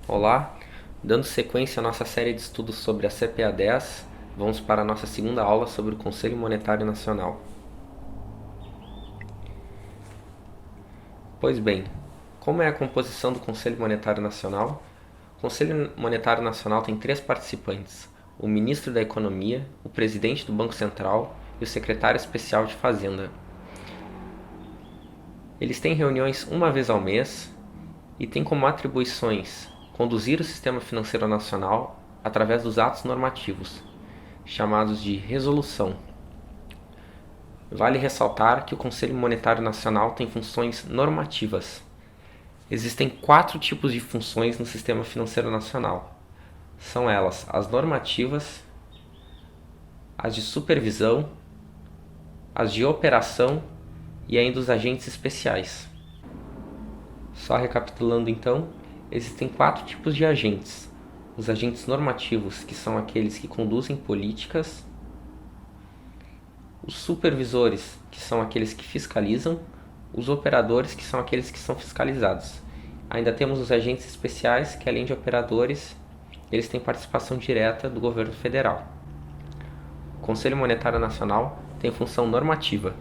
Olá, dando sequência à nossa série de estudos sobre a CPA-10, vamos para a nossa segunda aula sobre o Conselho Monetário Nacional. Pois bem, como é a composição do Conselho Monetário Nacional? O Conselho Monetário Nacional tem 3 participantes: o Ministro da Economia, o Presidente do Banco Central e o Secretário Especial de Fazenda. Eles têm reuniões uma vez ao mês e têm como atribuições conduzir o sistema financeiro nacional através dos atos normativos, chamados de resolução. Vale ressaltar que o Conselho Monetário Nacional tem funções normativas. Existem 4 tipos de funções no sistema financeiro nacional. São elas as normativas, as de supervisão, as de operação e ainda os agentes especiais. Só recapitulando então, existem 4 tipos de agentes. Os agentes normativos, que são aqueles que conduzem políticas; os supervisores, que são aqueles que fiscalizam; os operadores, que são aqueles que são fiscalizados. Ainda temos os agentes especiais, que além de operadores, eles têm participação direta do governo federal. O Conselho Monetário Nacional tem função normativa.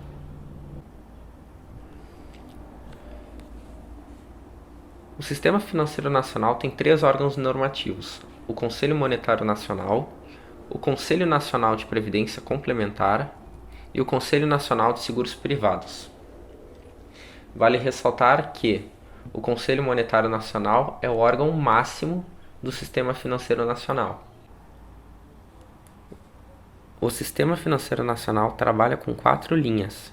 O Sistema Financeiro Nacional tem 3 órgãos normativos: o Conselho Monetário Nacional, o Conselho Nacional de Previdência Complementar e o Conselho Nacional de Seguros Privados. Vale ressaltar que o Conselho Monetário Nacional é o órgão máximo do Sistema Financeiro Nacional. O Sistema Financeiro Nacional trabalha com 4 linhas.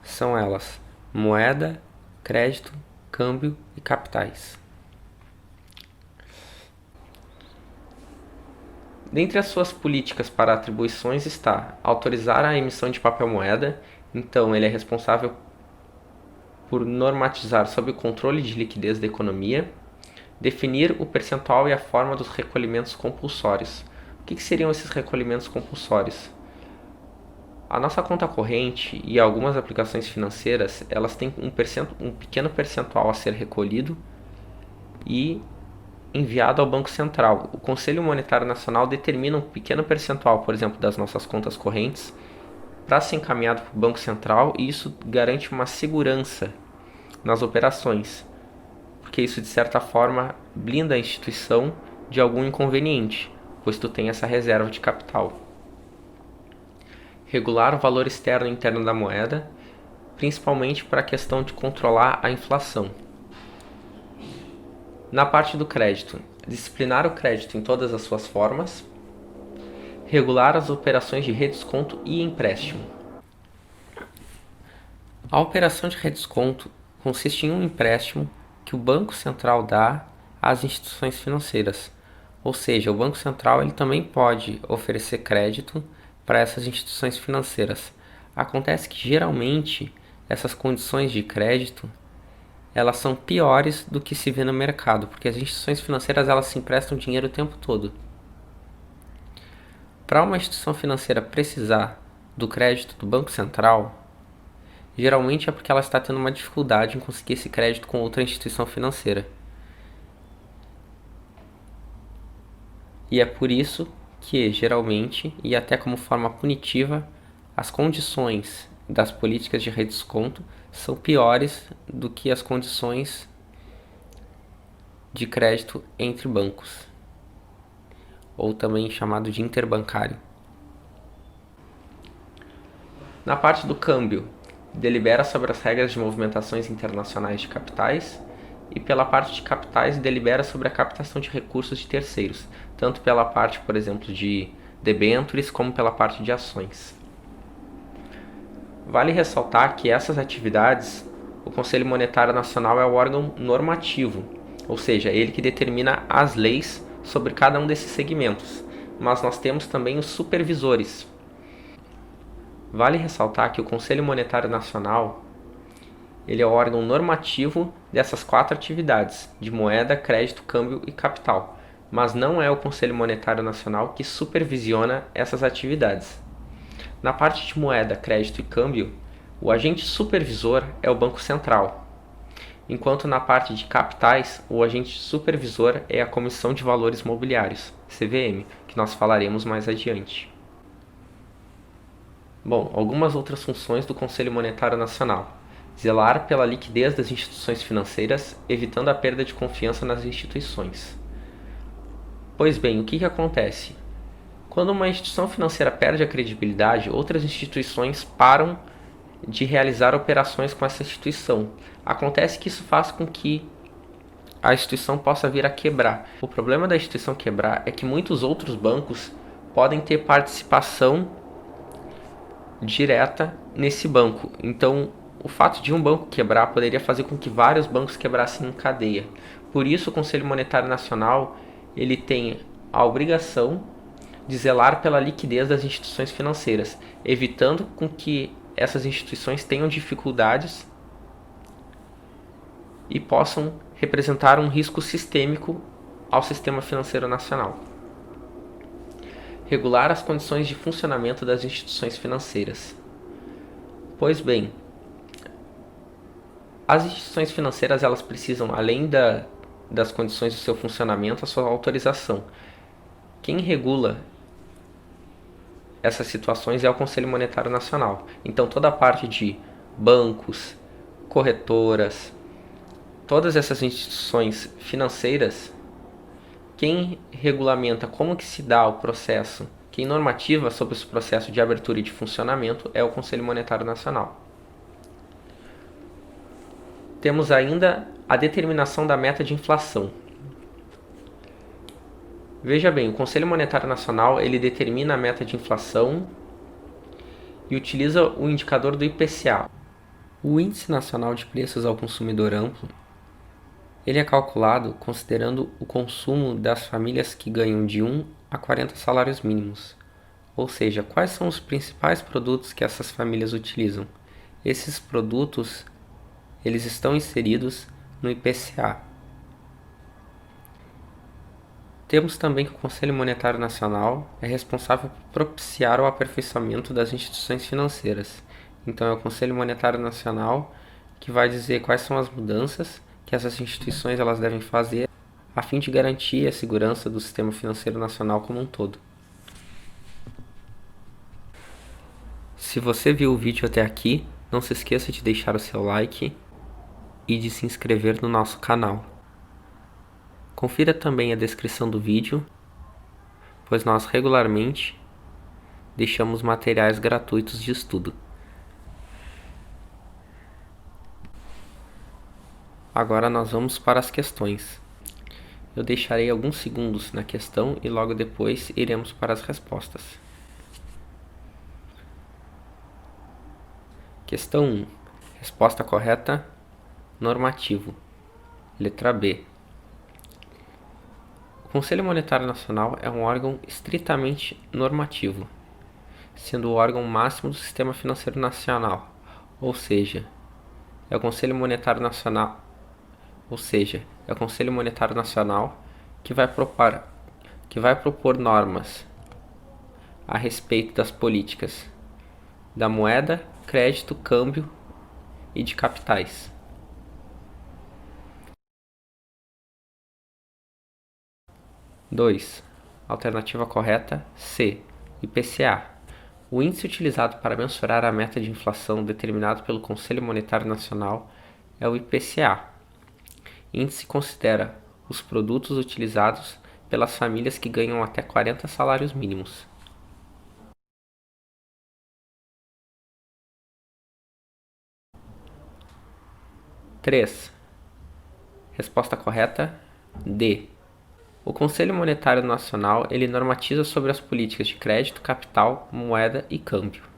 São elas: moeda, crédito, câmbio e capitais. Dentre as suas políticas para atribuições está autorizar a emissão de papel moeda. Então, ele é responsável por normatizar sobre o controle de liquidez da economia, definir o percentual e a forma dos recolhimentos compulsórios. O que seriam esses recolhimentos compulsórios? A nossa conta corrente e algumas aplicações financeiras, elas têm um pequeno percentual a ser recolhido e enviado ao Banco Central. O Conselho Monetário Nacional determina um pequeno percentual, por exemplo, das nossas contas correntes, para ser encaminhado para o Banco Central, e isso garante uma segurança nas operações, porque isso de certa forma blinda a instituição de algum inconveniente, pois tu tem essa reserva de capital. Regular o valor externo e interno da moeda, principalmente para a questão de controlar a inflação. Na parte do crédito, disciplinar o crédito em todas as suas formas, regular as operações de redesconto e empréstimo. A operação de redesconto consiste em um empréstimo que o Banco Central dá às instituições financeiras, ou seja, o Banco Central ele também pode oferecer crédito para essas instituições financeiras. Acontece que geralmente essas condições de crédito elas são piores do que se vê no mercado, porque as instituições financeiras elas se emprestam dinheiro o tempo todo. Para uma instituição financeira precisar do crédito do Banco Central, geralmente é porque ela está tendo uma dificuldade em conseguir esse crédito com outra instituição financeira. E é por isso que, geralmente, e até como forma punitiva, as condições das políticas de redesconto são piores do que as condições de crédito entre bancos, ou também chamado de interbancário. Na parte do câmbio, delibera sobre as regras de movimentações internacionais de capitais, e pela parte de capitais delibera sobre a captação de recursos de terceiros, tanto pela parte, por exemplo, de debêntures, como pela parte de ações. Vale ressaltar que essas atividades, o Conselho Monetário Nacional é o órgão normativo, ou seja, ele que determina as leis sobre cada um desses segmentos, mas nós temos também os supervisores. Vale ressaltar que o Conselho Monetário Nacional ele é o órgão normativo dessas 4 atividades, de moeda, crédito, câmbio e capital, mas não é o Conselho Monetário Nacional que supervisiona essas atividades. Na parte de moeda, crédito e câmbio, o agente supervisor é o Banco Central. enquanto na parte de capitais, o agente supervisor é a Comissão de Valores Mobiliários, CVM, que nós falaremos mais adiante. Bom, algumas outras funções do Conselho Monetário Nacional. Zelar pela liquidez das instituições financeiras, evitando a perda de confiança nas instituições. Pois bem, o que acontece? Quando uma instituição financeira perde a credibilidade, outras instituições param de realizar operações com essa instituição. Acontece que isso faz com que a instituição possa vir a quebrar. O problema da instituição quebrar é que muitos outros bancos podem ter participação direta nesse banco. Então, o fato de um banco quebrar poderia fazer com que vários bancos quebrassem em cadeia. Por isso, o Conselho Monetário Nacional ele tem a obrigação de zelar pela liquidez das instituições financeiras, evitando com que essas instituições tenham dificuldades e possam representar um risco sistêmico ao sistema financeiro nacional. Regular as condições de funcionamento das instituições financeiras. Pois bem, as instituições financeiras elas precisam, além das condições do seu funcionamento, a sua autorização. Quem regula essas situações é o Conselho Monetário Nacional. Então toda a parte de bancos, corretoras, todas essas instituições financeiras, quem regulamenta como que se dá o processo, quem normativa sobre esse processo de abertura e de funcionamento é o Conselho Monetário Nacional. Temos ainda a determinação da meta de inflação. Veja bem, o Conselho Monetário Nacional ele determina a meta de inflação e utiliza o indicador do IPCA. O Índice Nacional de Preços ao Consumidor Amplo ele é calculado considerando o consumo das famílias que ganham de 1 a 40 salários mínimos. Ou seja, quais são os principais produtos que essas famílias utilizam? Esses produtos eles estão inseridos no IPCA. Temos também que o Conselho Monetário Nacional é responsável por propiciar o aperfeiçoamento das instituições financeiras. Então é o Conselho Monetário Nacional que vai dizer quais são as mudanças que essas instituições elas devem fazer a fim de garantir a segurança do sistema financeiro nacional como um todo. Se você viu o vídeo até aqui, não se esqueça de deixar o seu like e de se inscrever no nosso canal. Confira também a descrição do vídeo, pois nós regularmente deixamos materiais gratuitos de estudo. Agora nós vamos para as questões. Eu deixarei alguns segundos na questão e logo depois iremos para as respostas. Questão 1. Resposta correta: normativo. Letra B. O Conselho Monetário Nacional é um órgão estritamente normativo, sendo o órgão máximo do sistema financeiro nacional, ou seja, é o Conselho Monetário Nacional que vai propor normas a respeito das políticas da moeda, crédito, câmbio e de capitais. Dois. Alternativa correta C. IPCA. O índice utilizado para mensurar a meta de inflação determinado pelo Conselho Monetário Nacional é o IPCA. Índice considera os produtos utilizados pelas famílias que ganham até 40 salários mínimos. Três. Resposta correta D. O Conselho Monetário Nacional ele normatiza sobre as políticas de crédito, capital, moeda e câmbio.